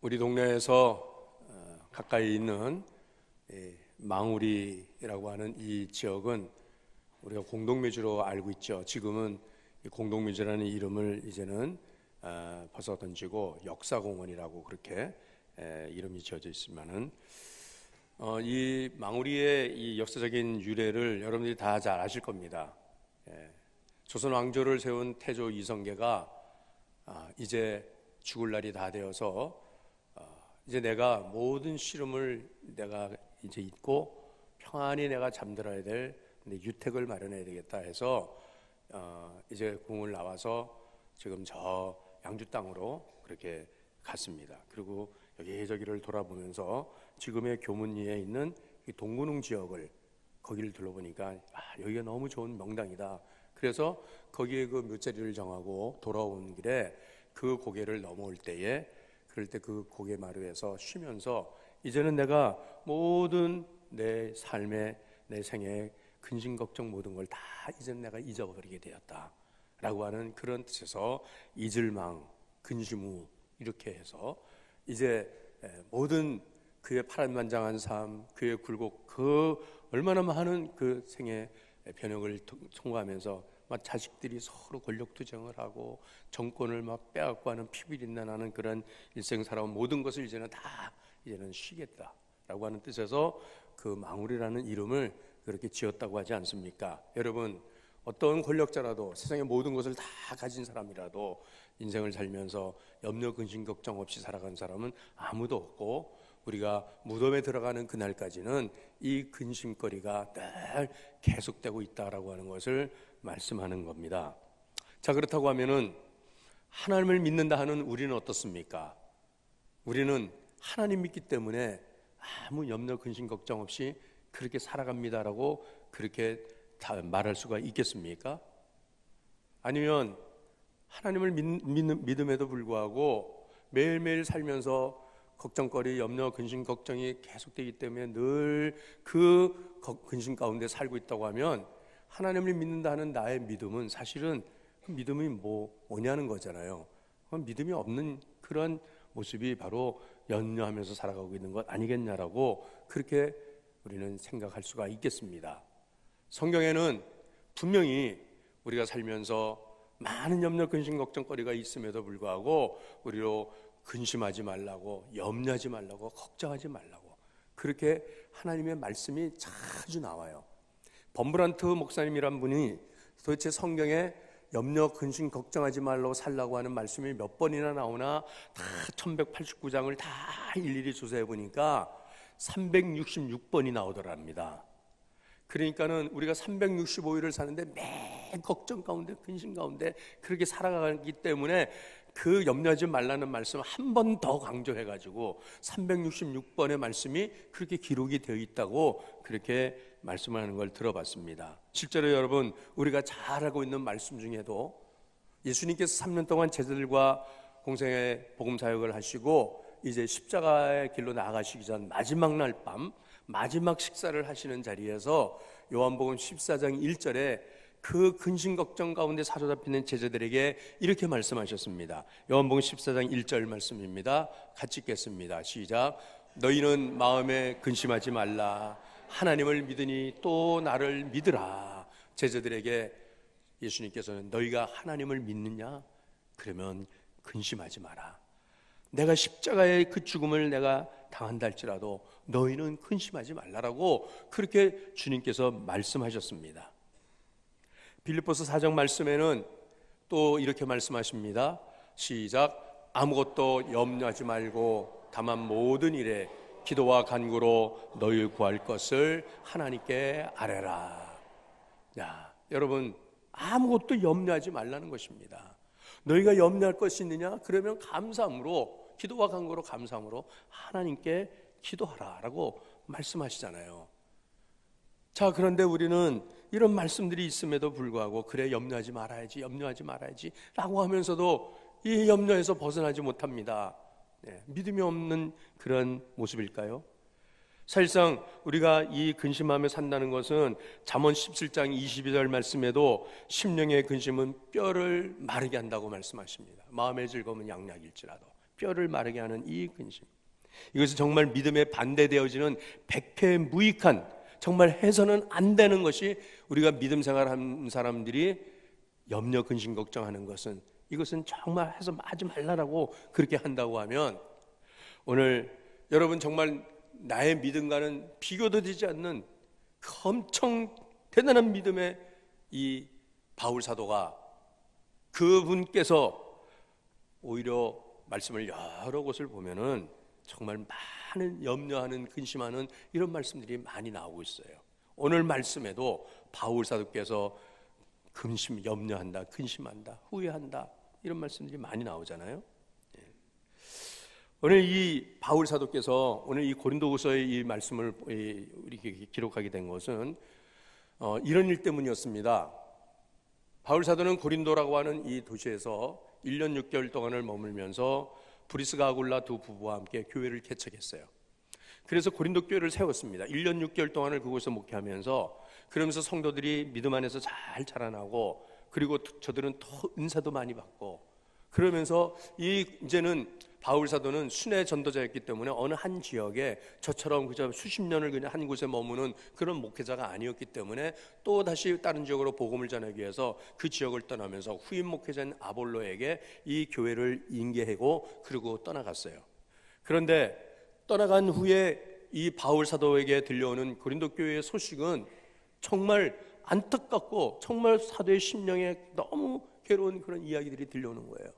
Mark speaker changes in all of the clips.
Speaker 1: 우리 동네에서 가까이 있는 망우리라고 하는 이 지역은 우리가 공동묘지로 알고 있죠. 지금은 이 공동묘지라는 이름을 이제는 벗어던지고 역사공원이라고 그렇게 이름이 지어져 있지만은 이 망우리의 이 역사적인 유래를 여러분들이 다 잘 아실 겁니다. 조선 왕조를 세운 태조 이성계가 이제 죽을 날이 다 되어서 이제 내가 모든 시름을 내가 이제 잊고 평안히 내가 잠들어야 될 유택을 마련해야 되겠다 해서 이제 궁을 나와서 지금 저 양주 땅으로 그렇게 갔습니다. 그리고 여기저기를 돌아보면서 지금의 교문리에 있는 이 동군흥 지역을 거기를 둘러보니까 여기가 너무 좋은 명당이다. 그래서 거기에 그 묘자리를 정하고 돌아온 길에 그 고개를 넘어올 때에 그럴 때 그 고개 마루에서 쉬면서 이제는 내가 모든 내 삶의 내 생의 근심 걱정 모든 걸 다 이제는 내가 잊어버리게 되었다 라고 하는 그런 뜻에서 잊을망 근심우 이렇게 해서 이제 모든 그의 파란만장한 삶, 그의 굴곡, 그 얼마나 많은 그 생의 변혁을 통과하면서 막 자식들이 서로 권력투쟁을 하고 정권을 막 빼앗고 하는 피비린내 나는 그런 일생 살아온 모든 것을 이제는 다 이제는 쉬겠다라고 하는 뜻에서 그 망우리라는 이름을 그렇게 지었다고 하지 않습니까? 여러분, 어떤 권력자라도 세상의 모든 것을 다 가진 사람이라도 인생을 살면서 염려 근심 걱정 없이 살아간 사람은 아무도 없고 우리가 무덤에 들어가는 그날까지는 이 근심거리가 늘 계속되고 있다라고 하는 것을 말씀하는 겁니다. 자, 그렇다고 하면은 하나님을 믿는다 하는 우리는 어떻습니까? 우리는 하나님 믿기 때문에 아무 염려 근심 걱정 없이 그렇게 살아갑니다라고 그렇게 다 말할 수가 있겠습니까? 아니면 하나님을 믿음에도 불구하고 매일매일 살면서 걱정거리, 염려, 근심, 걱정이 계속되기 때문에 늘 그 근심 가운데 살고 있다고 하면 하나님을 믿는다 하는 나의 믿음은 사실은 그 믿음이 뭐냐는 거잖아요. 믿음이 없는 그런 모습이 바로 염려하면서 살아가고 있는 것 아니겠냐라고 그렇게 우리는 생각할 수가 있겠습니다. 성경에는 분명히 우리가 살면서 많은 염려, 근심, 걱정거리가 있음에도 불구하고 우리로 근심하지 말라고, 염려하지 말라고, 걱정하지 말라고 그렇게 하나님의 말씀이 자주 나와요. 범브란트 목사님이란 분이 도대체 성경에 염려, 근심, 걱정하지 말라고 살라고 하는 말씀이 몇 번이나 나오나 다 1189장을 다 일일이 조사해 보니까 366번이 나오더랍니다. 그러니까는 우리가 365일을 사는데 매일 걱정 가운데 근심 가운데 그렇게 살아가기 때문에 그 염려하지 말라는 말씀 한 번 더 강조해가지고 366번의 말씀이 그렇게 기록이 되어 있다고 그렇게 말씀을 하는 걸 들어봤습니다. 실제로 여러분 우리가 잘 알고 있는 말씀 중에도 예수님께서 3년 동안 제자들과 공생의 복음 사역을 하시고 이제 십자가의 길로 나아가시기 전 마지막 날 밤 마지막 식사를 하시는 자리에서 요한복음 14장 1절에 그 근심 걱정 가운데 사로잡히는 제자들에게 이렇게 말씀하셨습니다. 요한복음 14장 1절 말씀입니다. 같이 읽겠습니다. 시작. 너희는 마음에 근심하지 말라. 하나님을 믿으니 또 나를 믿으라. 제자들에게 예수님께서는 너희가 하나님을 믿느냐? 그러면 근심하지 마라. 내가 십자가의 그 죽음을 내가 당한다 할지라도 너희는 근심하지 말라라고 그렇게 주님께서 말씀하셨습니다. 빌립보서 4장 말씀에는 또 이렇게 말씀하십니다. 시작. 아무것도 염려하지 말고 다만 모든 일에 기도와 간구로 너희를 구할 것을 하나님께 아뢰라. 야, 여러분 아무것도 염려하지 말라는 것입니다. 너희가 염려할 것이 있느냐? 그러면 감사함으로 기도와 간구로 감사함으로 하나님께 기도하라라고 말씀하시잖아요. 자, 그런데 우리는 이런 말씀들이 있음에도 불구하고 그래 염려하지 말아야지 라고 하면서도 이 염려에서 벗어나지 못합니다. 믿음이 없는 그런 모습일까요? 사실상 우리가 이 근심하며 산다는 것은 잠언 17장 22절 말씀에도 심령의 근심은 뼈를 마르게 한다고 말씀하십니다. 마음의 즐거움은 양약일지라도 뼈를 마르게 하는 이 근심, 이것은 정말 믿음에 반대되어지는 백해무익한, 정말 해서는 안 되는 것이, 우리가 믿음 생활하는 사람들이 염려, 근심, 걱정하는 것은, 이것은 정말 해서 하지 말라라고 그렇게 한다고 하면, 오늘 여러분 정말 나의 믿음과는 비교도 되지 않는 그 엄청 대단한 믿음의 이 바울 사도가, 그분께서 오히려 말씀을 여러 곳을 보면은 정말 많은 염려하는, 근심하는 이런 말씀들이 많이 나오고 있어요. 오늘 말씀에도 바울 사도께서 근심, 염려한다, 근심한다, 후회한다, 이런 말씀들이 많이 나오잖아요. 오늘 이 바울 사도께서 오늘 이 고린도후서의 이 말씀을 우리 기록하게 된 것은 이런 일 때문이었습니다. 바울 사도는 고린도라고 하는 이 도시에서 1년 6개월 동안을 머물면서 브리스가 아굴라 두 부부와 함께 교회를 개척했어요. 그래서 고린도 교회를 세웠습니다. 1년 6개월 동안을 그곳에서 목회하면서, 그러면서 성도들이 믿음 안에서 잘 자라나고, 그리고 저들은 더 은사도 많이 받고, 그러면서 이제는 바울 사도는 순회 전도자였기 때문에 어느 한 지역에 저처럼 그저 수십 년을 그냥 한 곳에 머무는 그런 목회자가 아니었기 때문에 또 다시 다른 지역으로 복음을 전하기 위해서 그 지역을 떠나면서 후임 목회자인 아볼로에게 이 교회를 인계하고 그리고 떠나갔어요. 그런데 떠나간 후에 이 바울 사도에게 들려오는 고린도 교회의 소식은 정말 안타깝고 정말 사도의 심령에 너무 괴로운 그런 이야기들이 들려오는 거예요.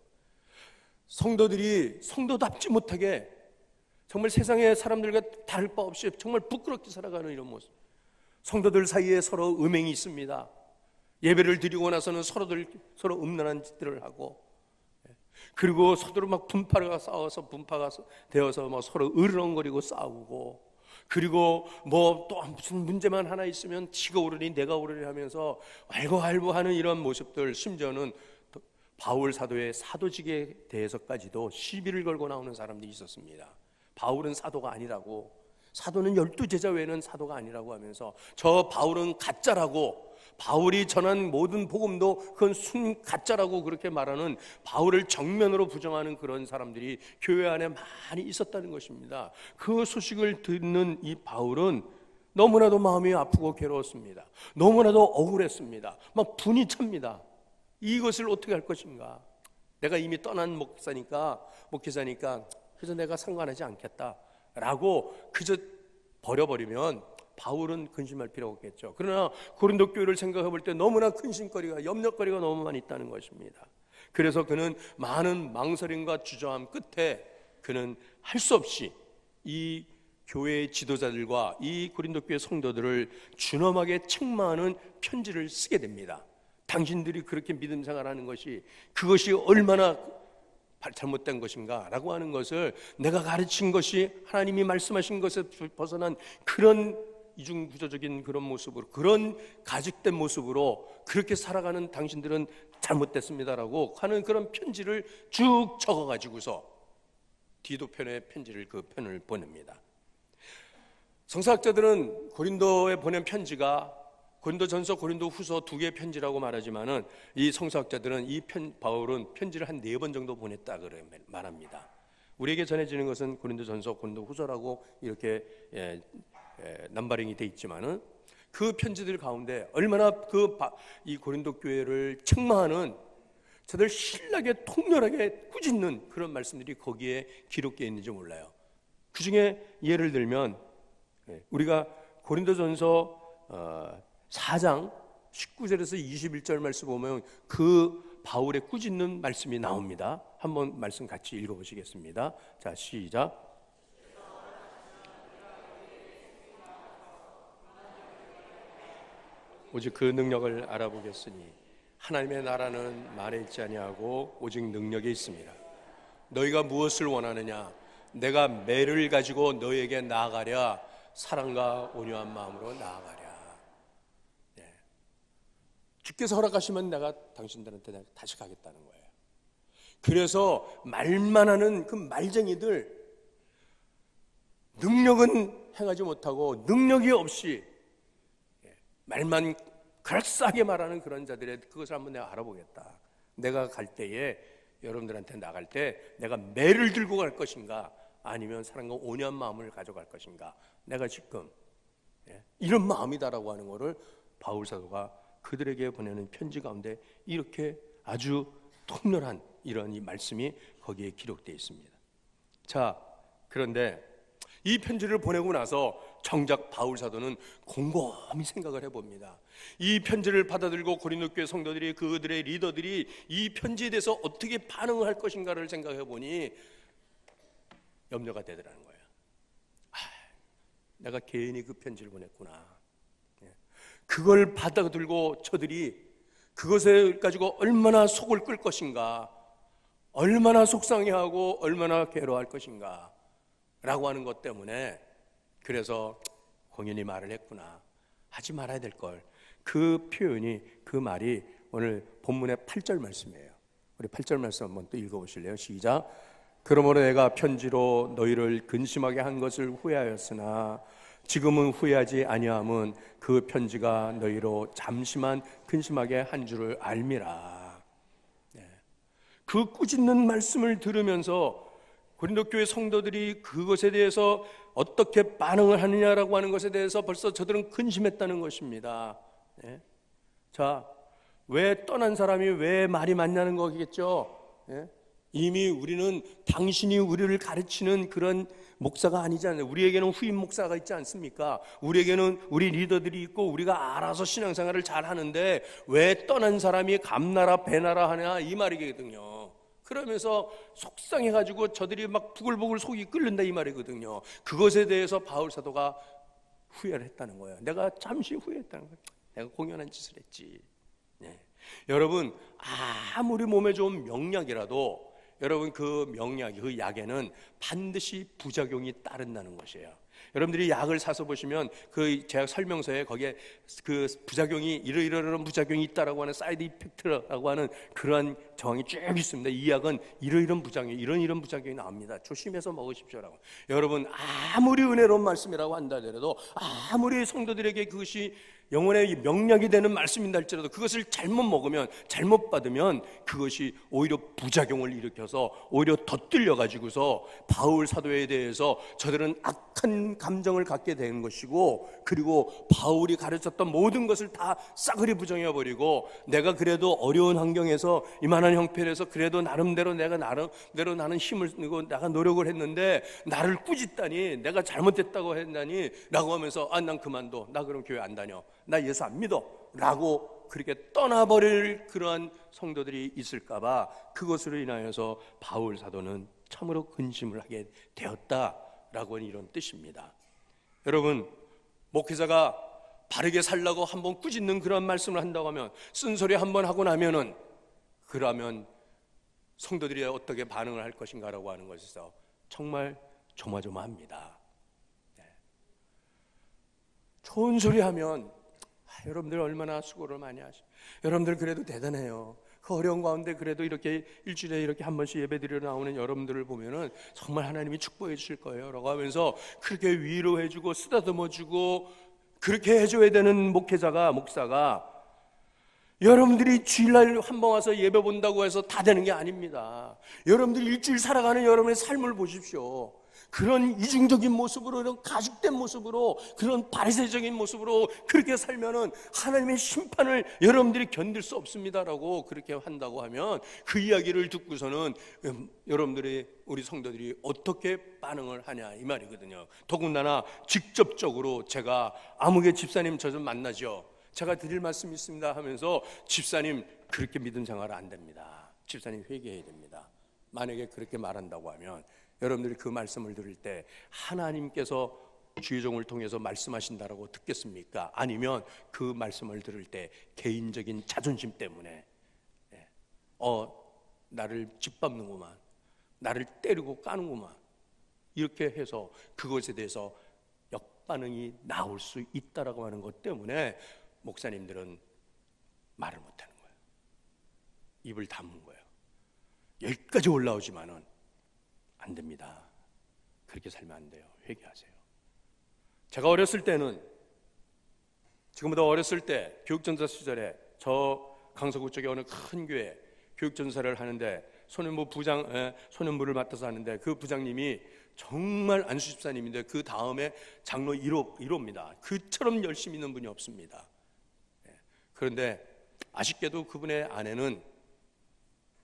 Speaker 1: 성도들이 성도답지 못하게 정말 세상의 사람들과 다를 바 없이 정말 부끄럽게 살아가는 이런 모습. 성도들 사이에 서로 음행이 있습니다. 예배를 드리고 나서는 서로 음란한 짓들을 하고, 그리고 서로 막 분파가 싸워서 분파가 되어서 막 서로 으르렁거리고 싸우고, 그리고 뭐 또 무슨 문제만 하나 있으면 지가 오르니 내가 오르니 하면서 왈가왈부하는 이런 모습들, 심지어는 바울 사도의 사도직에 대해서까지도 시비를 걸고 나오는 사람들이 있었습니다. 바울은 사도가 아니라고, 사도는 12제자 외에는 사도가 아니라고 하면서 저 바울은 가짜라고, 바울이 전한 모든 복음도 그건 순 가짜라고 그렇게 말하는, 바울을 정면으로 부정하는 그런 사람들이 교회 안에 많이 있었다는 것입니다. 그 소식을 듣는 이 바울은 너무나도 마음이 아프고 괴로웠습니다. 너무나도 억울했습니다. 막 분이 찹니다. 이것을 어떻게 할 것인가? 내가 이미 떠난 목회자니까 그래서 내가 상관하지 않겠다라고 그저 버려버리면 바울은 근심할 필요가 없겠죠. 그러나 고린도 교회를 생각해 볼 때 너무나 근심거리가, 염려거리가 너무 많이 있다는 것입니다. 그래서 그는 많은 망설임과 주저함 끝에 그는 할 수 없이 이 교회의 지도자들과 이 고린도 교회 성도들을 준엄하게 책망하는 편지를 쓰게 됩니다. 당신들이 그렇게 믿음 생활하는 것이, 그것이 얼마나 잘못된 것인가 라고 하는 것을, 내가 가르친 것이 하나님이 말씀하신 것에 벗어난 그런 이중구조적인 그런 모습으로, 그런 가직된 모습으로 그렇게 살아가는 당신들은 잘못됐습니다라고 하는 그런 편지를 쭉 적어가지고서 디도편의 편지를, 그 편을 보냅니다. 성서학자들은 고린도에 보낸 편지가 고린도전서, 고린도후서 두 개의 편지라고 말하지만은, 이 성서학자들은 바울은 편지를 한 4번 정도 보냈다 그래 말합니다. 우리에게 전해지는 것은 고린도전서, 고린도후서라고 이렇게 남바링이 돼 있지만은, 그 편지들 가운데 얼마나 이 고린도 교회를 책망하는, 저들 신나게 통렬하게 꾸짖는 그런 말씀들이 거기에 기록되어 있는지 몰라요. 그 중에 예를 들면 우리가 고린도전서 4장 19절에서 21절 말씀 보면 그 바울의 꾸짖는 말씀이 나옵니다. 한번 말씀 같이 읽어보시겠습니다. 자, 시작. 오직 그 능력을 알아보겠으니 하나님의 나라는 말에 있지 아니하고 오직 능력에 있습니다. 너희가 무엇을 원하느냐? 내가 매를 가지고 너희에게 나아가랴. 사랑과 온유한 마음으로 나아가랴. 주께서 허락하시면 내가 당신들한테 다시 가겠다는 거예요. 그래서 말만 하는 그 말쟁이들, 능력은 행하지 못하고 능력이 없이 말만 그럴싸하게 말하는 그런 자들의 그것을 한번 내가 알아보겠다. 내가 갈 때에 여러분들한테 나갈 때 내가 매를 들고 갈 것인가, 아니면 사랑과 온유한 마음을 가져갈 것인가, 내가 지금 이런 마음이다라고 하는 것을 바울 사도가 그들에게 보내는 편지 가운데 이렇게 아주 통렬한 이런 이 말씀이 거기에 기록되어 있습니다. 자, 그런데 이 편지를 보내고 나서 정작 바울 사도는 곰곰이 생각을 해봅니다. 이 편지를 받아들고 고린도 교회 성도들이, 그들의 리더들이 이 편지에 대해서 어떻게 반응을 할 것인가를 생각해 보니 염려가 되더라는 거예요. 내가 괜히 그 편지를 보냈구나. 그걸 받아들고 저들이 그것을 가지고 얼마나 속을 끌 것인가, 얼마나 속상해하고 얼마나 괴로워할 것인가 라고 하는 것 때문에, 그래서 공연히 말을 했구나, 하지 말아야 될 걸. 그 표현이, 그 말이 오늘 본문의 8절 말씀이에요. 우리 8절 말씀 한번 또 읽어보실래요? 시작. 그러므로 내가 편지로 너희를 근심하게 한 것을 후회하였으나 지금은 후회하지 아니함은 그 편지가 너희로 잠시만 근심하게 한 줄을 알미라. 그 꾸짖는 말씀을 들으면서 고린도 교회 성도들이 그것에 대해서 어떻게 반응을 하느냐라고 하는 것에 대해서 벌써 저들은 근심했다는 것입니다. 자, 왜 떠난 사람이 왜 말이 많냐는 거겠죠. 이미 우리는 당신이 우리를 가르치는 그런 목사가 아니지 않나요? 우리에게는 후임 목사가 있지 않습니까? 우리에게는 우리 리더들이 있고 우리가 알아서 신앙생활을 잘 하는데 왜 떠난 사람이 감나라 배나라 하냐, 이 말이거든요. 그러면서 속상해가지고 저들이 막 부글부글 속이 끓는다, 이 말이거든요. 그것에 대해서 바울 사도가 후회를 했다는 거예요. 내가 잠시 후회했다는 거예요. 내가 공연한 짓을 했지. 여러분, 아무리 몸에 좋은 명약이라도 여러분 그 명약, 그 약에는 반드시 부작용이 따른다는 것이에요. 여러분들이 약을 사서 보시면 그 제약 설명서에 거기에 그 부작용이 이러이러한 부작용이 있다라고 하는 사이드 이펙트라고 하는 그러한 정황이 쭉 있습니다. 이 약은 이러이러한 부작용이, 이런 부작용이 나옵니다. 조심해서 먹으십시오라고. 여러분, 아무리 은혜로운 말씀이라고 한다 하더라도, 아무리 성도들에게 그것이 영혼의 명약이 되는 말씀인다 할지라도 그것을 잘못 먹으면, 잘못 받으면 그것이 오히려 부작용을 일으켜서 오히려 덧들려 가지고서 바울 사도에 대해서 저들은 악한 감정을 갖게 되는 것이고, 그리고 바울이 가르쳤던 모든 것을 다 싸그리 부정해 버리고, 내가 그래도 어려운 환경에서 이만한 형편에서 그래도 나름대로 나는 힘을 내고 내가 노력을 했는데 나를 꾸짖다니, 내가 잘못됐다고 했다니 라고 하면서 난 그만둬, 나 그럼 교회 안 다녀, 나 예수 안 믿어 라고 그렇게 떠나버릴 그러한 성도들이 있을까봐 그것으로 인하여서 바울 사도는 참으로 근심을 하게 되었다라고 하는 이런 뜻입니다. 여러분, 목회자가 바르게 살라고 한번 꾸짖는 그런 말씀을 한다고 하면, 쓴소리 한번 하고 나면은, 그러면 성도들이 어떻게 반응을 할 것인가라고 하는 것에서 정말 조마조마합니다. 좋은 소리 하면 여러분들 얼마나 수고를 많이 하시죠. 여러분들 그래도 대단해요. 그 어려운 가운데 그래도 이렇게 일주일에 이렇게 한 번씩 예배드리러 나오는 여러분들을 보면은 정말 하나님이 축복해 주실 거예요 라고 하면서 그렇게 위로해주고 쓰다듬어주고 그렇게 해줘야 되는 목사가 여러분들이 주일날 한 번 와서 예배 본다고 해서 다 되는 게 아닙니다. 여러분들이 일주일 살아가는 여러분의 삶을 보십시오. 그런 이중적인 모습으로, 이런 가죽된 모습으로, 그런 바리새적인 모습으로 그렇게 살면은 하나님의 심판을 여러분들이 견딜 수 없습니다라고 그렇게 한다고 하면, 그 이야기를 듣고서는 여러분들이, 우리 성도들이 어떻게 반응을 하냐 이 말이거든요. 더군다나 직접적으로 제가 아무개 집사님 저 좀 만나죠, 제가 드릴 말씀이 있습니다 하면서, 집사님 그렇게 믿음 생활 안 됩니다, 집사님 회개해야 됩니다, 만약에 그렇게 말한다고 하면 여러분들이 그 말씀을 들을 때 하나님께서 주의 종을 통해서 말씀하신다라고 듣겠습니까? 아니면 그 말씀을 들을 때 개인적인 자존심 때문에 나를 짓밟는구만, 나를 때리고 까는구만, 이렇게 해서 그것에 대해서 역반응이 나올 수 있다라고 하는 것 때문에 목사님들은 말을 못하는 거예요. 입을 다문 거예요. 여기까지 올라오지만은 안 됩니다. 그렇게 살면 안 돼요. 회개하세요. 제가 어렸을 때는, 지금보다 어렸을 때 교육전사 시절에 저 강서구 쪽에 어느 큰 교회 교육전사를 하는데 소년부를 맡아서 하는데 그 부장님이 정말 안수 집사님인데 그 다음에 장로 1호입니다. 그처럼 열심히 있는 분이 없습니다. 그런데 아쉽게도 그분의 아내는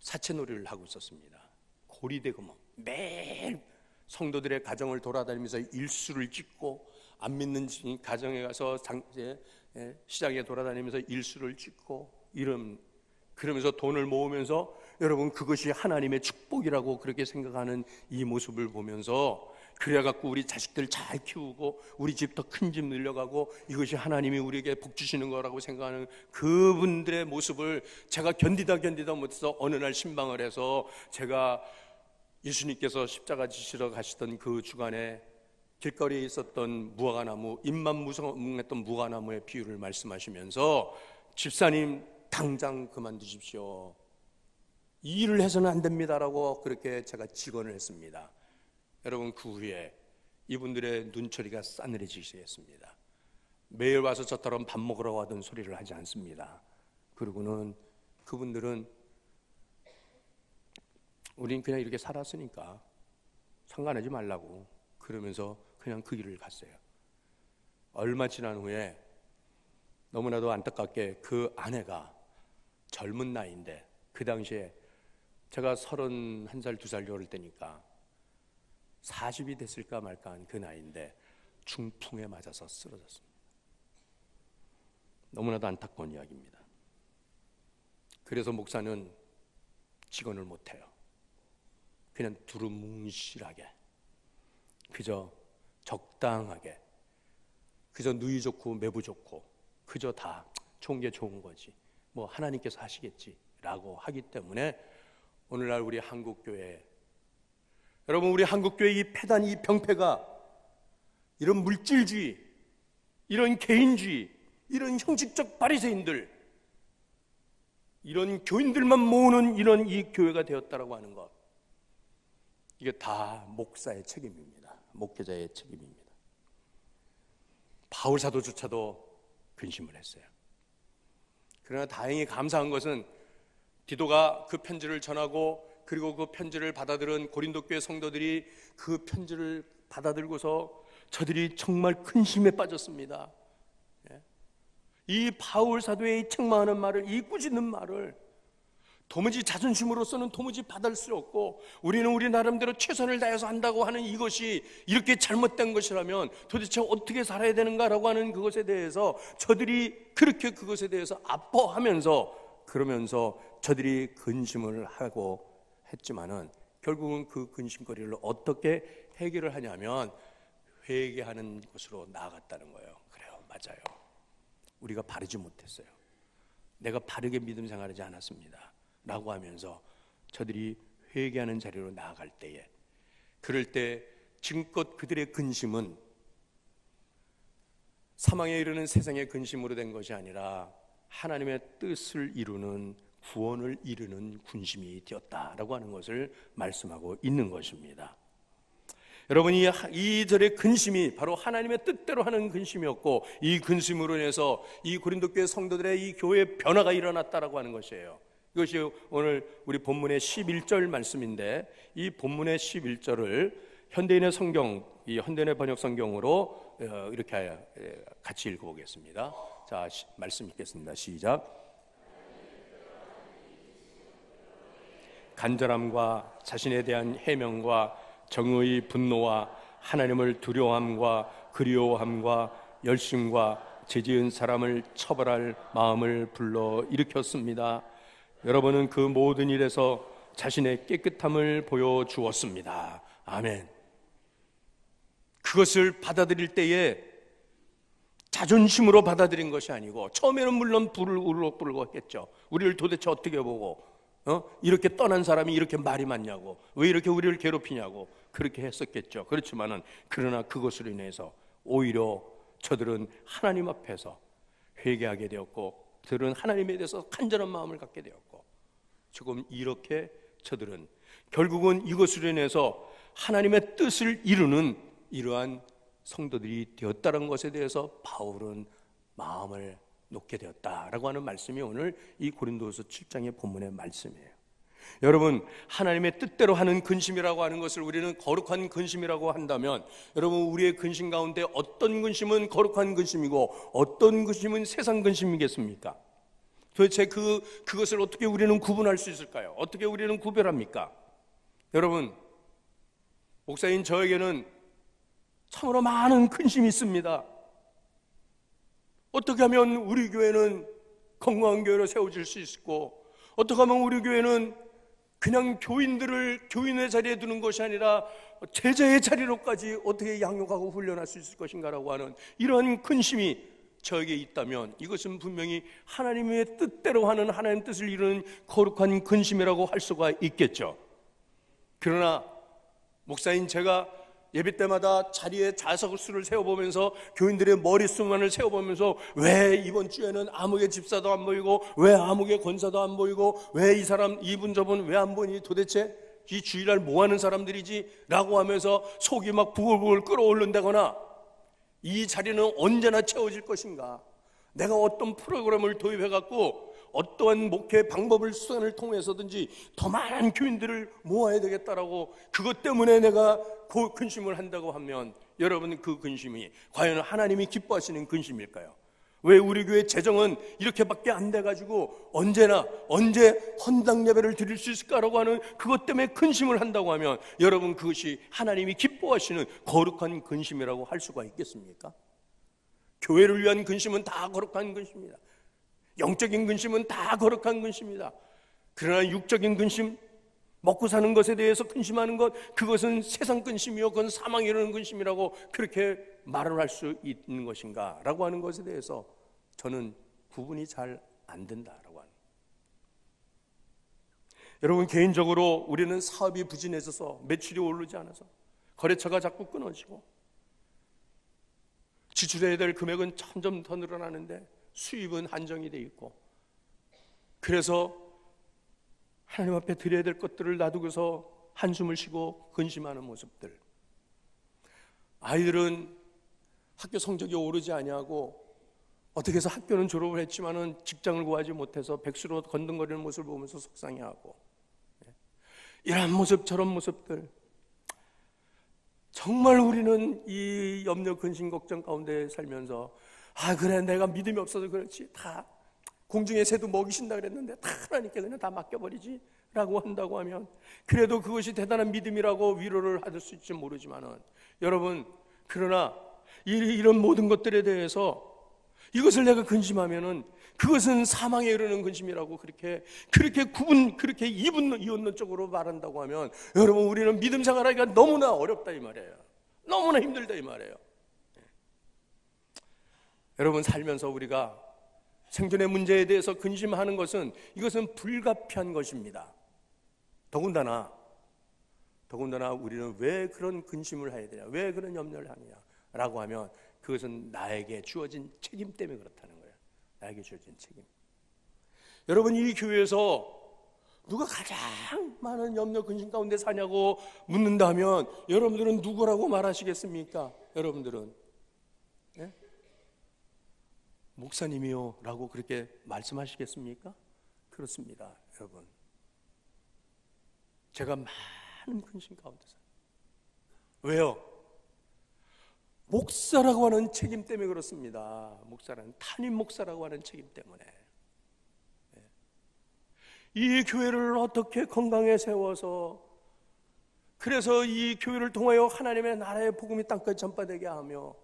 Speaker 1: 사채놀이를 하고 있었습니다. 고리대금업 매일 성도들의 가정을 돌아다니면서 일수를 찍고, 안 믿는 가정에 가서 시장에 돌아다니면서 일수를 찍고 그러면서 돈을 모으면서, 여러분 그것이 하나님의 축복이라고 그렇게 생각하는 이 모습을 보면서, 그래갖고 우리 자식들 잘 키우고 우리 집 더 큰 집 늘려가고 이것이 하나님이 우리에게 복 주시는 거라고 생각하는 그분들의 모습을 제가 견디다 못해서 어느 날 신방을 해서, 제가 예수님께서 십자가 지시러 가시던 그 주간에 길거리에 있었던 무화과나무, 잎만 무성했던 무화과나무의 비유를 말씀하시면서, 집사님 당장 그만두십시오, 이 일을 해서는 안 됩니다라고 그렇게 제가 직언을 했습니다. 여러분 그 후에 이분들의 눈초리가 싸늘해지겠습니다. 매일 와서 저처럼 밥 먹으러 하던 소리를 하지 않습니다. 그리고는 그분들은 우린 그냥 이렇게 살았으니까 상관하지 말라고 그러면서 그냥 그 길을 갔어요. 얼마 지난 후에 너무나도 안타깝게 그 아내가 젊은 나이인데, 그 당시에 제가 31살, 2살 어릴 때니까 40이 됐을까 말까 한 그 나이인데 중풍에 맞아서 쓰러졌습니다. 너무나도 안타까운 이야기입니다. 그래서 목사는 직언을 못해요. 그냥 두루뭉실하게, 그저 적당하게, 그저 누이 좋고 매부 좋고 그저 다 좋은 게 좋은 거지, 뭐 하나님께서 하시겠지라고 하기 때문에 오늘날 우리 한국교회, 여러분 우리 한국교회 이 패단, 이 병폐가 이런 물질주의, 이런 개인주의, 이런 형식적 바리새인들, 이런 교인들만 모으는 이런 이 교회가 되었다라고 하는 것, 이게 다 목사의 책임입니다. 목회자의 책임입니다. 바울 사도조차도 근심을 했어요. 그러나 다행히 감사한 것은 디도가 그 편지를 전하고, 그리고 그 편지를 받아들은 고린도 교회 성도들이 그 편지를 받아들고서 저들이 정말 근심에 빠졌습니다. 이 바울 사도의 책망하는 말을, 이 꾸짖는 말을 도무지 자존심으로서는 도무지 받을 수 없고, 우리는 우리 나름대로 최선을 다해서 한다고 하는 이것이 이렇게 잘못된 것이라면 도대체 어떻게 살아야 되는가라고 하는 그것에 대해서 저들이 그렇게 그것에 대해서 아파하면서, 그러면서 저들이 근심을 하고 했지만은 결국은 그 근심거리를 어떻게 해결을 하냐면 회개하는 것으로 나아갔다는 거예요. 그래요, 맞아요. 우리가 바르지 못했어요. 내가 바르게 믿음 생활하지 않았습니다 라고 하면서 저들이 회개하는 자리로 나아갈 때에, 그럴 때 지금껏 그들의 근심은 사망에 이르는 세상의 근심으로 된 것이 아니라 하나님의 뜻을 이루는, 구원을 이루는 군심이 되었다라고 하는 것을 말씀하고 있는 것입니다. 여러분 이 절의 근심이 바로 하나님의 뜻대로 하는 근심이었고, 이 근심으로 인해서 이 고린도 교회 성도들의 이 교회의 변화가 일어났다라고 하는 것이에요. 이것이 오늘 우리 본문의 11절 말씀인데, 이 본문의 11절을 현대인의 성경, 이 현대인의 번역 성경으로 이렇게 같이 읽어보겠습니다. 자, 말씀 읽겠습니다. 시작. 간절함과 자신에 대한 해명과 정의의 분노와 하나님을 두려워함과 그리워함과 열심과 죄지은 사람을 처벌할 마음을 불러 일으켰습니다. 여러분은 그 모든 일에서 자신의 깨끗함을 보여주었습니다. 아멘. 그것을 받아들일 때에 자존심으로 받아들인 것이 아니고, 처음에는 물론 불을 울럭불럭 했겠죠. 우리를 도대체 어떻게 보고 이렇게 떠난 사람이 이렇게 말이 많냐고, 왜 이렇게 우리를 괴롭히냐고 그렇게 했었겠죠. 그렇지만은 그러나 그것으로 인해서 오히려 저들은 하나님 앞에서 회개하게 되었고, 저들은 하나님에 대해서 간절한 마음을 갖게 되었고, 지금 이렇게 저들은 결국은 이것으로 인해서 하나님의 뜻을 이루는 이러한 성도들이 되었다는 것에 대해서 바울은 마음을 놓게 되었다라고 하는 말씀이 오늘 이 고린도후서 7장의 본문의 말씀이에요. 여러분, 하나님의 뜻대로 하는 근심이라고 하는 것을 우리는 거룩한 근심이라고 한다면, 여러분, 우리의 근심 가운데 어떤 근심은 거룩한 근심이고 어떤 근심은 세상 근심이겠습니까? 도대체 그것을 어떻게 우리는 구분할 수 있을까요? 어떻게 우리는 구별합니까? 여러분, 목사인 저에게는 참으로 많은 근심이 있습니다. 어떻게 하면 우리 교회는 건강한 교회로 세워질 수 있고, 어떻게 하면 우리 교회는 그냥 교인들을 교인의 자리에 두는 것이 아니라 제자의 자리로까지 어떻게 양육하고 훈련할 수 있을 것인가라고 하는 이러한 근심이 저에게 있다면, 이것은 분명히 하나님의 뜻대로 하는, 하나님 뜻을 이루는 거룩한 근심이라고 할 수가 있겠죠. 그러나 목사인 제가 예배 때마다 자리에 좌석수를 세워보면서, 교인들의 머릿수만을 세워보면서, 왜 이번 주에는 아무개 집사도 안 보이고, 왜 아무개 권사도 안 보이고, 왜 이 사람 이분 저분 왜 안 보이니, 도대체 이 주일날 뭐하는 사람들이지? 라고 하면서 속이 막 부글부글 끓어오른다거나, 이 자리는 언제나 채워질 것인가, 내가 어떤 프로그램을 도입해갖고 어떠한 목회 방법을 수단을 통해서든지 더 많은 교인들을 모아야 되겠다라고, 그것 때문에 내가 근심을 한다고 하면, 여러분, 그 근심이 과연 하나님이 기뻐하시는 근심일까요? 왜 우리 교회 재정은 이렇게밖에 안 돼가지고 언제 헌당 예배를 드릴 수 있을까라고 하는 그것 때문에 근심을 한다고 하면, 여러분, 그것이 하나님이 기뻐하시는 거룩한 근심이라고 할 수가 있겠습니까? 교회를 위한 근심은 다 거룩한 근심입니다. 영적인 근심은 다 거룩한 근심이다. 그러나 육적인 근심, 먹고 사는 것에 대해서 근심하는 것, 그것은 세상 근심이요, 그건 사망에 이르는 근심이라고 그렇게 말을 할 수 있는 것인가 라고 하는 것에 대해서 저는 구분이 잘 안 된다라고 하는. 여러분, 개인적으로 우리는 사업이 부진해져서 매출이 오르지 않아서 거래처가 자꾸 끊어지고, 지출해야 될 금액은 점점 더 늘어나는데 수입은 한정이 돼 있고, 그래서 하나님 앞에 드려야 될 것들을 놔두고서 한숨을 쉬고 근심하는 모습들. 아이들은 학교 성적이 오르지 아니하고 어떻게 해서 학교는 졸업을 했지만은 직장을 구하지 못해서 백수로 건등거리는 모습을 보면서 속상해하고, 이러한 모습, 저런 모습들, 정말 우리는 이 염려, 근심, 걱정 가운데 살면서, 그래, 내가 믿음이 없어서 그렇지, 다 공중의 새도 먹이신다 그랬는데 다 하나님께 그냥 다 맡겨버리지 라고 한다고 하면, 그래도 그것이 대단한 믿음이라고 위로를 받을 수 있을지 모르지만은, 여러분, 그러나 이런 모든 것들에 대해서 이것을 내가 근심하면은 그것은 사망에 이르는 근심이라고 그렇게 이웃는 쪽으로 말한다고 하면, 여러분, 우리는 믿음 생활하기가 너무나 어렵다 이 말이에요. 너무나 힘들다 이 말이에요. 여러분, 살면서 우리가 생존의 문제에 대해서 근심하는 것은, 이것은 불가피한 것입니다. 더군다나 우리는 왜 그런 근심을 해야 되냐, 왜 그런 염려를 하느냐 라고 하면, 그것은 나에게 주어진 책임 때문에 그렇다는 거예요. 나에게 주어진 책임. 여러분, 이 교회에서 누가 가장 많은 염려, 근심 가운데 사냐고 묻는다면, 여러분들은 누구라고 말하시겠습니까? 여러분들은 목사님이요 라고 그렇게 말씀하시겠습니까? 그렇습니다. 여러분, 제가 많은 근심 가운데 살아요. 왜요? 목사라고 하는 책임 때문에 그렇습니다. 목사라는, 담임 목사라고 하는 책임 때문에. 이 교회를 어떻게 건강에 세워서, 그래서 이 교회를 통하여 하나님의 나라의 복음이 땅까지 전파되게 하며,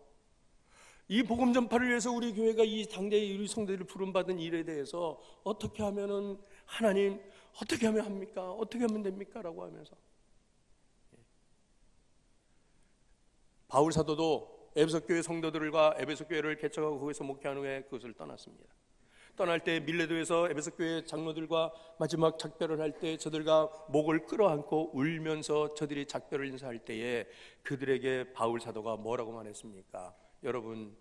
Speaker 1: 이 복음 전파를 위해서 우리 교회가 이 당대의 우리 성도들을 부름받은 일에 대해서 어떻게 하면은, 하나님 어떻게 하면 합니까? 어떻게 하면 됩니까? 라고 하면서, 바울 사도도 에베소 교회 성도들과 에베소 교회를 개척하고 거기서 목회한 후에 그것을 떠났습니다. 떠날 때 밀레도에서 에베소 교회 장로들과 마지막 작별을 할 때 저들과 목을 끌어안고 울면서 저들이 작별을 인사할 때에 그들에게 바울 사도가 뭐라고 말했습니까? 여러분,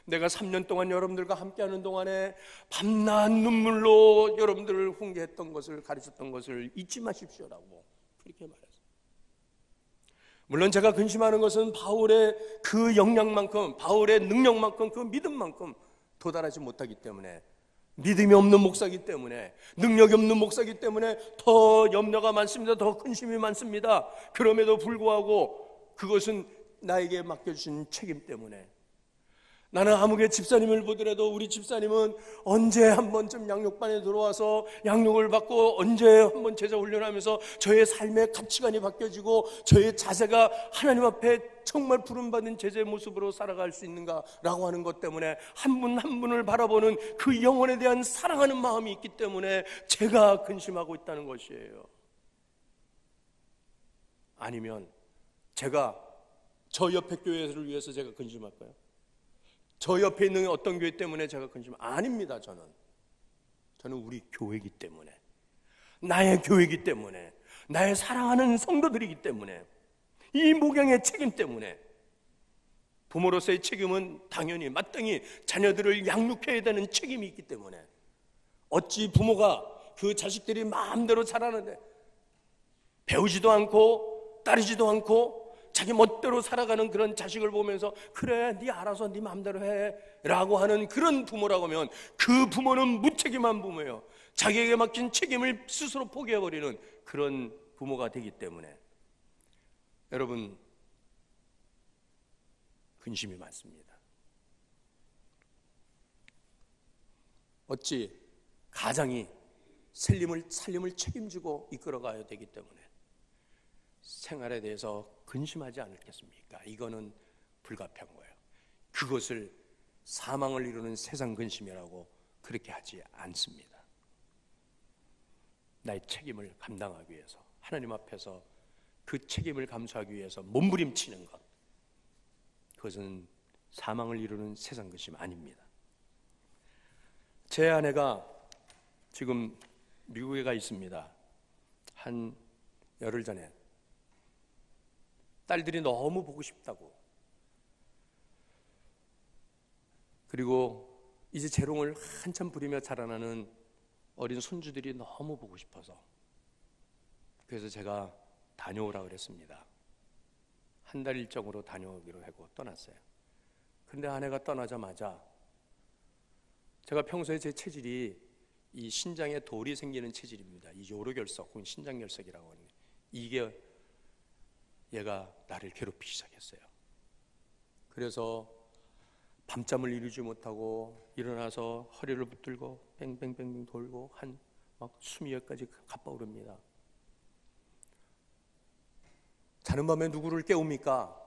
Speaker 1: 내가 3년 동안 여러분들과 함께하는 동안에 밤낮 눈물로 여러분들을 훈계했던 것을, 가르쳤던 것을 잊지 마십시오라고 그렇게 말했어요. 물론 제가 근심하는 것은 바울의 그 역량만큼, 바울의 능력만큼, 그 믿음만큼 도달하지 못하기 때문에 믿음이 없는 목사이기 때문에, 능력이 없는 목사이기 때문에 더 염려가 많습니다. 더 근심이 많습니다. 그럼에도 불구하고 그것은 나에게 맡겨주신 책임 때문에, 나는 아무개 집사님을 보더라도 우리 집사님은 언제 한 번쯤 양육반에 들어와서 양육을 받고 언제 한 번 제자 훈련하면서 저의 삶의 가치관이 바뀌어지고 저의 자세가 하나님 앞에 정말 부름받은 제자의 모습으로 살아갈 수 있는가라고 하는 것 때문에 한 분 한 분을 바라보는 그 영혼에 대한 사랑하는 마음이 있기 때문에 제가 근심하고 있다는 것이에요. 아니면 제가 저 옆에 교회를 위해서 제가 근심할까요? 저 옆에 있는 어떤 교회 때문에 제가 근심? 아닙니다. 저는 우리 교회이기 때문에, 나의 교회이기 때문에, 나의 사랑하는 성도들이기 때문에, 이 목양의 책임 때문에, 부모로서의 책임은 당연히 마땅히 자녀들을 양육해야 되는 책임이 있기 때문에, 어찌 부모가 그 자식들이 마음대로 자라는데 배우지도 않고 따르지도 않고 자기 멋대로 살아가는 그런 자식을 보면서 그래 네 알아서 네 마음대로 해 라고 하는 그런 부모라고 하면 그 부모는 무책임한 부모예요. 자기에게 맡긴 책임을 스스로 포기해버리는 그런 부모가 되기 때문에 여러분 근심이 많습니다. 어찌 가장이 살림을 책임지고 이끌어가야 되기 때문에 생활에 대해서 근심하지 않겠습니까? 이거는 불가피한 거예요. 그것을 사망을 이루는 세상 근심이라고 그렇게 하지 않습니다. 나의 책임을 감당하기 위해서, 하나님 앞에서 그 책임을 감수하기 위해서 몸부림치는 것, 그것은 사망을 이루는 세상 근심 아닙니다. 제 아내가 지금 미국에 가 있습니다. 한 열흘 전에 딸들이 너무 보고 싶다고, 그리고 이제 재롱을 한참 부리며 자라나는 어린 손주들이 너무 보고 싶어서, 그래서 제가 다녀오라 그랬습니다. 한 달 일정으로 다녀오기로 하고 떠났어요. 그런데 아내가 떠나자마자 제가 평소에 제 체질이 이 신장에 돌이 생기는 체질입니다. 이 요로결석 혹은 신장결석이라고 하는 게, 이게 얘가 나를 괴롭히기 시작했어요. 그래서 밤잠을 이루지 못하고 일어나서 허리를 붙들고 뺑뺑뺑뺑 돌고 막 수미역까지 가빠오릅니다. 자는 밤에 누구를 깨웁니까?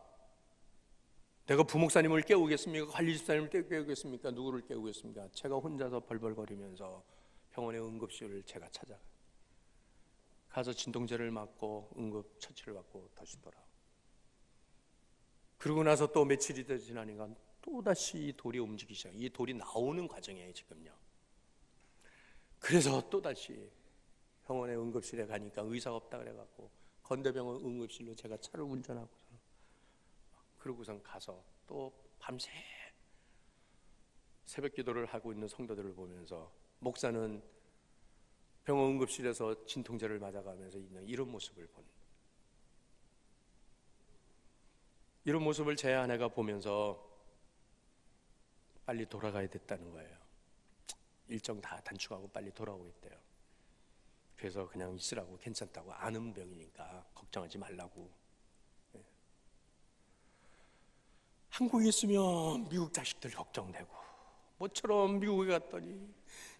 Speaker 1: 내가 부목사님을 깨우겠습니까? 관리집사님을 깨우겠습니까? 누구를 깨우겠습니까? 제가 혼자서 벌벌거리면서 병원의 응급실을 제가 찾아가요. 가서 진통제를 맞고 응급 처치를 받고 다시 돌아오고, 그러고 나서 또 며칠이 더 지나니까 또다시 이 돌이 움직이기 시작. 이 돌이 나오는 과정이에요 지금요. 그래서 또다시 병원의 응급실에 가니까 의사가 없다 그래갖고 건대병원 응급실로 제가 차를 운전하고, 그러고선 가서 또 밤새 새벽 기도를 하고 있는 성도들을 보면서 목사는 병원 응급실에서 진통제를 맞아가면서 있는 이런 모습을 본, 이런 모습을 제 아내가 보면서 빨리 돌아가야 됐다는 거예요. 일정 다 단축하고 빨리 돌아오고 있대요. 그래서 그냥 있으라고, 괜찮다고, 아는 병이니까 걱정하지 말라고. 한국에 있으면 미국 자식들 걱정되고, 모처럼 미국에 갔더니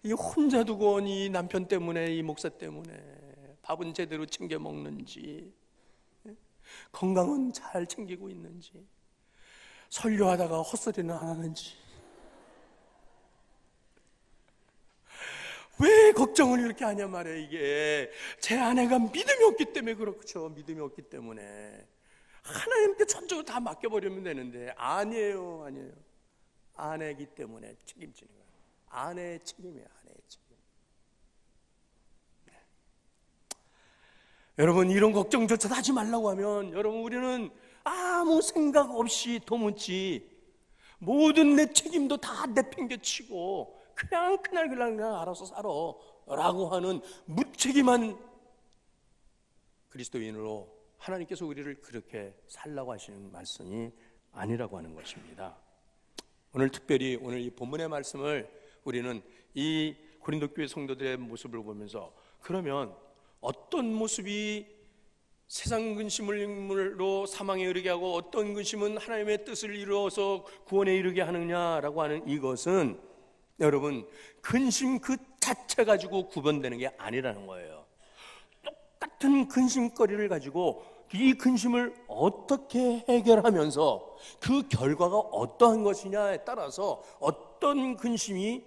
Speaker 1: 이 혼자 두고 온 이 남편 때문에, 이 목사 때문에 밥은 제대로 챙겨 먹는지, 건강은 잘 챙기고 있는지, 설교하다가 헛소리는 안 하는지, 왜 걱정을 이렇게 하냐 말이에요. 이게 제 아내가 믿음이 없기 때문에 그렇죠. 믿음이 없기 때문에 하나님께 전적으로 다 맡겨버리면 되는데, 아니에요. 아내이기 때문에 책임지는 거예요. 아내의 책임이에요. 아내의 책임. 네. 여러분, 이런 걱정조차도 하지 말라고 하면, 여러분, 우리는 아무 생각 없이 도무지 모든 내 책임도 다 내팽개치고 그냥 그날 알아서 살아 라고 하는 무책임한 그리스도인으로 하나님께서 우리를 그렇게 살라고 하시는 말씀이 아니라고 하는 것입니다. 오늘 특별히 오늘 이 본문의 말씀을 우리는 이 고린도 교회 성도들의 모습을 보면서 그러면 어떤 모습이 세상 근심으로 사망에 이르게 하고 어떤 근심은 하나님의 뜻을 이루어서 구원에 이르게 하느냐라고 하는 이것은 여러분 근심 그 자체 가지고 구분되는 게 아니라는 거예요. 똑같은 근심거리를 가지고 이 근심을 어떻게 해결하면서 그 결과가 어떠한 것이냐에 따라서 어떤 근심이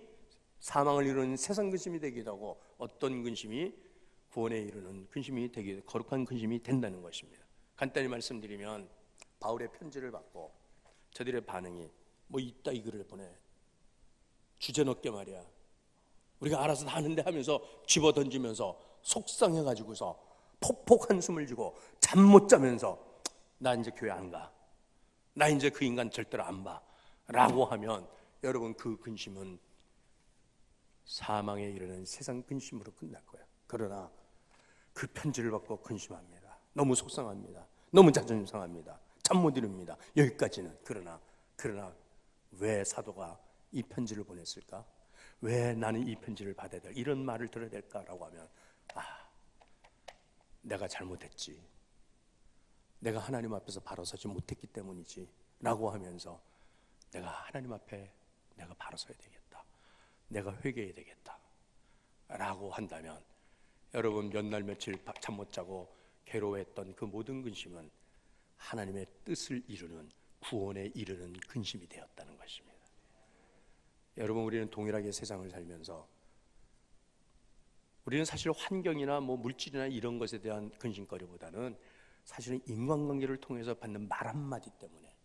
Speaker 1: 사망을 이루는 세상 근심이 되기도 하고 어떤 근심이 구원에 이르는 근심이 되기도 거룩한 근심이 된다는 것입니다. 간단히 말씀드리면 바울의 편지를 받고 저들의 반응이 뭐 이따 이 글을 보내 주제넘게 말이야 우리가 알아서 다 하는데 하면서 집어던지면서 속상해가지고서 폭폭 한숨을 쥐고 잠 못 자면서 나 이제 교회 안 가, 나 이제 그 인간 절대로 안 봐 라고 하면 여러분 그 근심은 사망에 이르는 세상 근심으로 끝날 거예요. 그러나 그 편지를 받고 근심합니다. 너무 속상합니다. 너무 자존심 상합니다. 잠 못 이룹니다. 여기까지는. 그러나 왜 사도가 이 편지를 보냈을까? 왜 나는 이 편지를 받아야 될 이런 말을 들어야 될까라고 하면 내가 잘못했지, 내가 하나님 앞에서 바로 서지 못했기 때문이지 라고 하면서 내가 하나님 앞에 내가 바로 서야 되겠다, 내가 회개해야 되겠다 라고 한다면 여러분 몇 날 며칠 잠 못 자고 괴로워했던 그 모든 근심은 하나님의 뜻을 이루는 구원에 이르는 근심이 되었다는 것입니다. 여러분 우리는 동일하게 세상을 살면서 우리는 사실 환경이나 뭐 물질이나 이런 것에 대한 근심거리보다는 사실은 인간관계를 통해서 받는 말 한마디 때문에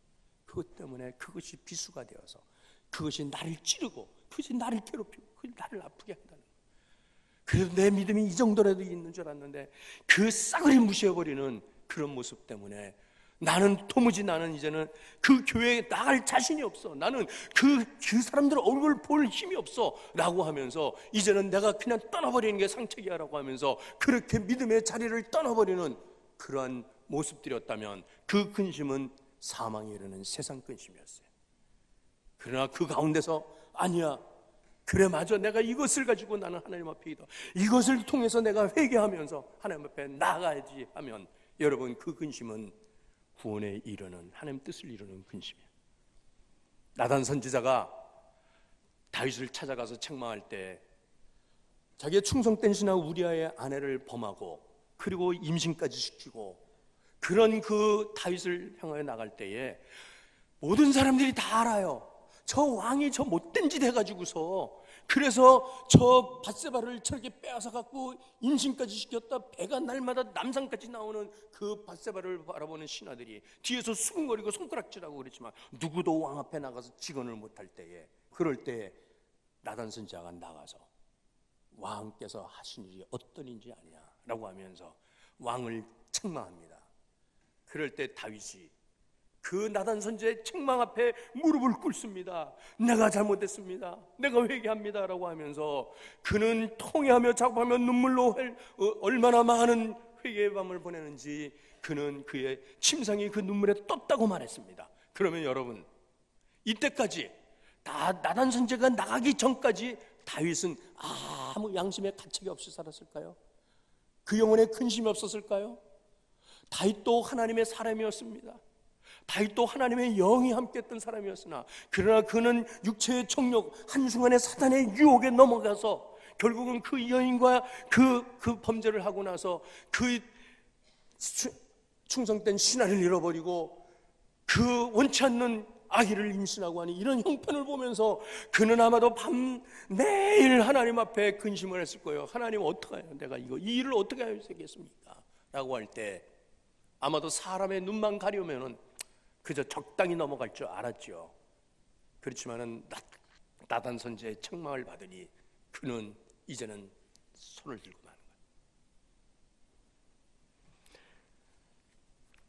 Speaker 1: 그것 때문에 그것이 비수가 되어서 그것이 나를 찌르고 그것이 나를 괴롭히고 그것이 나를 아프게 한다는 거예요. 그래도 내 믿음이 이 정도라도 있는 줄 알았는데 그 싸그리 무시해버리는 그런 모습 때문에 나는 이제는 그 교회에 나갈 자신이 없어, 나는 그 사람들 얼굴 볼 힘이 없어 라고 하면서 이제는 내가 그냥 떠나버리는 게 상책이야 라고 하면서 그렇게 믿음의 자리를 떠나버리는 그러한 모습들이었다면 그 근심은 사망에 이르는 세상 근심이었어요. 그러나 그 가운데서 아니야, 그래 맞아, 내가 이것을 가지고 나는 하나님 앞에 이것을 통해서 내가 회개하면서 하나님 앞에 나아가야지 하면 여러분 그 근심은 구원에 이르는 하나님 뜻을 이루는 근심이에요. 나단 선지자가 다윗을 찾아가서 책망할 때 자기의 충성된 신하 우리아의 아내를 범하고 그리고 임신까지 시키고 그런 그 다윗을 향하여 나갈 때에 모든 사람들이 다 알아요. 저 왕이 저 못된 짓 해가지고서 그래서 저 밧세바를 저렇게 빼앗아 갖고 임신까지 시켰다. 배가 날마다 남산까지 나오는 그 밧세바를 바라보는 신하들이 뒤에서 수근거리고 손가락질하고 그랬지만 누구도 왕 앞에 나가서 직언을 못할 때에 그럴 때 나단 선지자가 나가서 왕께서 하신 일이 어떤 일인지 아냐 라고 하면서 왕을 책망합니다. 그럴 때 다윗이 그 나단 선지자의 책망 앞에 무릎을 꿇습니다. 내가 잘못했습니다, 내가 회개합니다 라고 하면서 그는 통회하며 작업하며 눈물로 얼마나 많은 회개의 밤을 보내는지 그는 그의 침상이 그 눈물에 떴다고 말했습니다. 그러면 여러분 이때까지 다 나단 선지자가 나가기 전까지 다윗은 아무 양심의 가책이 없이 살았을까요? 그 영혼에 근심이 없었을까요? 다윗도 하나님의 사람이었습니다. 다윗도 하나님의 영이 함께했던 사람이었으나 그러나 그는 육체의 정욕 한순간에 사단의 유혹에 넘어가서 결국은 그 여인과 그 범죄를 하고 나서 그 충성된 신하를 잃어버리고 그 원치 않는 아기를 임신하고 하니 이런 형편을 보면서 그는 아마도 매일 하나님 앞에 근심을 했을 거예요. 하나님 어떡해요, 내가 이 일을 어떻게 해야 되겠습니까? 라고 할 때 아마도 사람의 눈만 가려면은 그저 적당히 넘어갈 줄 알았죠. 그렇지만은 나단 선지자의 책망을 받으니 그는 이제는 손을 들고 마는 거예요.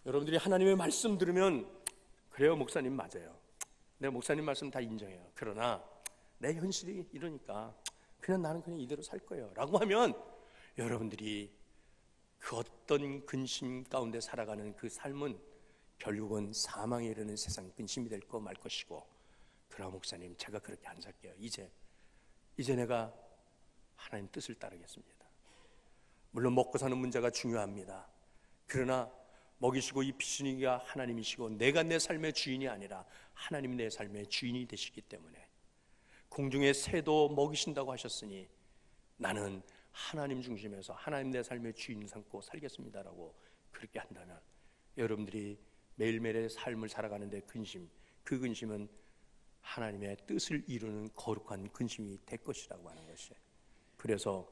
Speaker 1: 여러분들이 하나님의 말씀 들으면 그래요, 목사님 맞아요, 내 목사님 말씀 다 인정해요, 그러나 내 현실이 이러니까 나는 그냥 이대로 살 거예요 라고 하면 여러분들이 그 어떤 근심 가운데 살아가는 그 삶은 결국은 사망에 이르는 세상 근심이 될 거 말 것이고, 그러나 목사님 제가 그렇게 안 살게요, 이제 이제 내가 하나님 뜻을 따르겠습니다. 물론 먹고 사는 문제가 중요합니다. 그러나 먹이시고 입히시니가 하나님이시고 내가 내 삶의 주인이 아니라 하나님이 내 삶의 주인이 되시기 때문에 공중의 새도 먹이신다고 하셨으니 나는 하나님 중심에서 하나님 내 삶의 주인 삼고 살겠습니다라고 그렇게 한다면 여러분들이 매일매일의 삶을 살아가는데 그 근심은 하나님의 뜻을 이루는 거룩한 근심이 될 것이라고 하는 것이에요. 그래서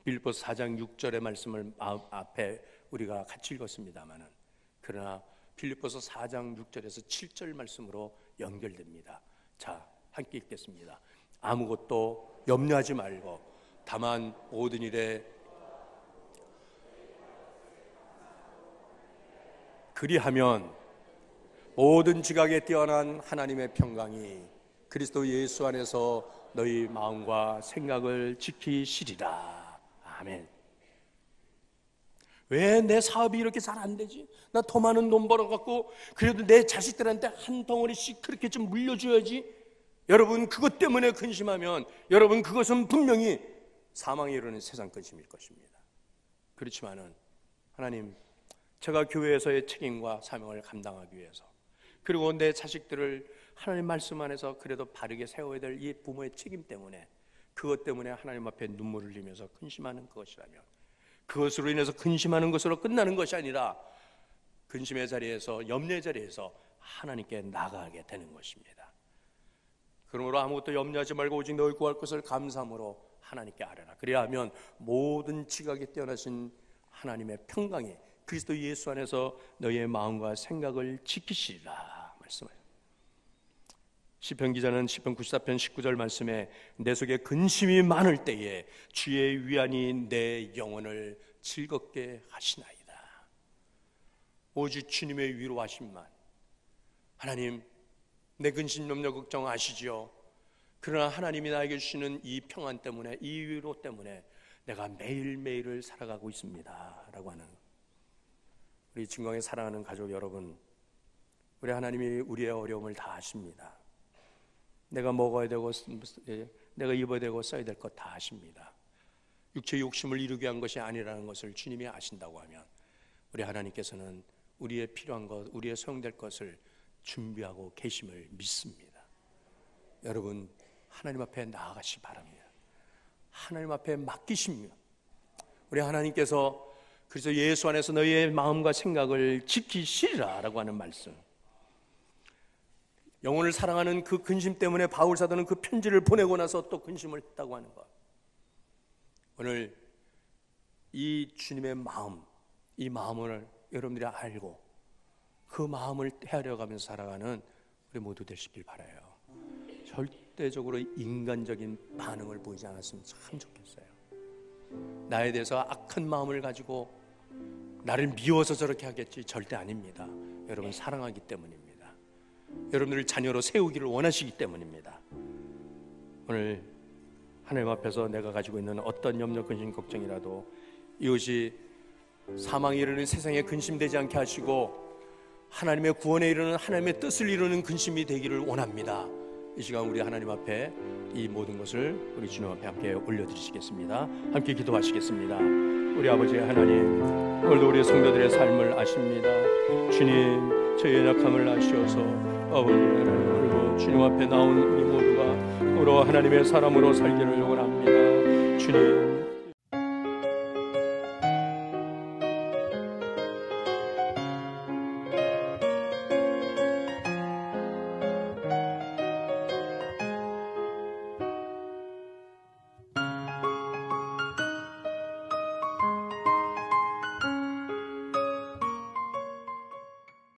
Speaker 1: 빌립보서 4장 6절의 말씀을 앞에 우리가 같이 읽었습니다마는 그러나 빌립보서 4장 6절에서 7절 말씀으로 연결됩니다. 자, 함께 읽겠습니다. 아무것도 염려하지 말고 다만 모든 일에 그리하면 모든 지각에 뛰어난 하나님의 평강이 그리스도 예수 안에서 너희 마음과 생각을 지키시리라. 아멘. 왜 내 사업이 이렇게 잘 안 되지? 나 더 많은 돈 벌어갖고 그래도 내 자식들한테 한 덩어리씩 그렇게 좀 물려줘야지. 여러분 그것 때문에 근심하면 여러분 그것은 분명히 사망에 이르는 세상 근심일 것입니다. 그렇지만은 하나님, 제가 교회에서의 책임과 사명을 감당하기 위해서 그리고 내 자식들을 하나님 말씀 안에서 그래도 바르게 세워야 될 이 부모의 책임 때문에 그것 때문에 하나님 앞에 눈물을 흘리면서 근심하는 것이라면 그것으로 인해서 근심하는 것으로 끝나는 것이 아니라 근심의 자리에서 염려의 자리에서 하나님께 나아가게 되는 것입니다. 그러므로 아무것도 염려하지 말고 오직 너희 구할 것을 감사함으로 하나님께 아뢰라. 그래야 하면 모든 지각에 뛰어나신 하나님의 평강이 그리스도 예수 안에서 너희의 마음과 생각을 지키시리라 말씀해요. 시편 기자는 시편 94편 19절 말씀에 내 속에 근심이 많을 때에 주의 위안이 내 영혼을 즐겁게 하시나이다. 오직 주님의 위로하심만. 하나님, 내 근심 염려 걱정 아시지요? 그러나 하나님이 나에게 주시는 이 평안 때문에, 이 위로 때문에 내가 매일매일을 살아가고 있습니다 라고 하는, 우리 진광에 사랑하는 가족 여러분, 우리 하나님이 우리의 어려움을 다 아십니다. 내가 먹어야 되고 내가 입어야 되고 써야 될 것 다 아십니다. 육체의 욕심을 이루게 한 것이 아니라는 것을 주님이 아신다고 하면 우리 하나님께서는 우리의 필요한 것, 우리의 소용될 것을 준비하고 계심을 믿습니다. 여러분, 하나님 앞에 나아가시 바랍니다. 하나님 앞에 맡기시면 우리 하나님께서 그래서 예수 안에서 너희의 마음과 생각을 지키시리라 라고 하는 말씀. 영혼을 사랑하는 그 근심 때문에 바울 사도는 그 편지를 보내고 나서 또 근심을 했다고 하는 것. 오늘 이 주님의 마음, 이 마음을 여러분들이 알고 그 마음을 헤아려가면서 살아가는 우리 모두 되시길 바라요. 절대적으로 인간적인 반응을 보이지 않았으면 참 좋겠어요. 나에 대해서 악한 마음을 가지고 나를 미워서 저렇게 하겠지, 절대 아닙니다. 여러분 사랑하기 때문입니다. 여러분들을 자녀로 세우기를 원하시기 때문입니다. 오늘 하나님 앞에서 내가 가지고 있는 어떤 염려, 근심, 걱정이라도 이것이 사망에 이르는 세상에 근심되지 않게 하시고 하나님의 구원에 이르는 하나님의 뜻을 이루는 근심이 되기를 원합니다. 이 시간 우리 하나님 앞에 이 모든 것을 우리 주님 앞에 함께 올려드리시겠습니다. 함께 기도하시겠습니다. 우리 아버지 하나님, 오늘도 우리 성도들의 삶을 아십니다. 주님, 저희의 약함을 아시어서 아버지 하나님, 그리고 주님 앞에 나온 우리 모두가 오로 하나님의 사람으로 살기를 원합니다. 주님,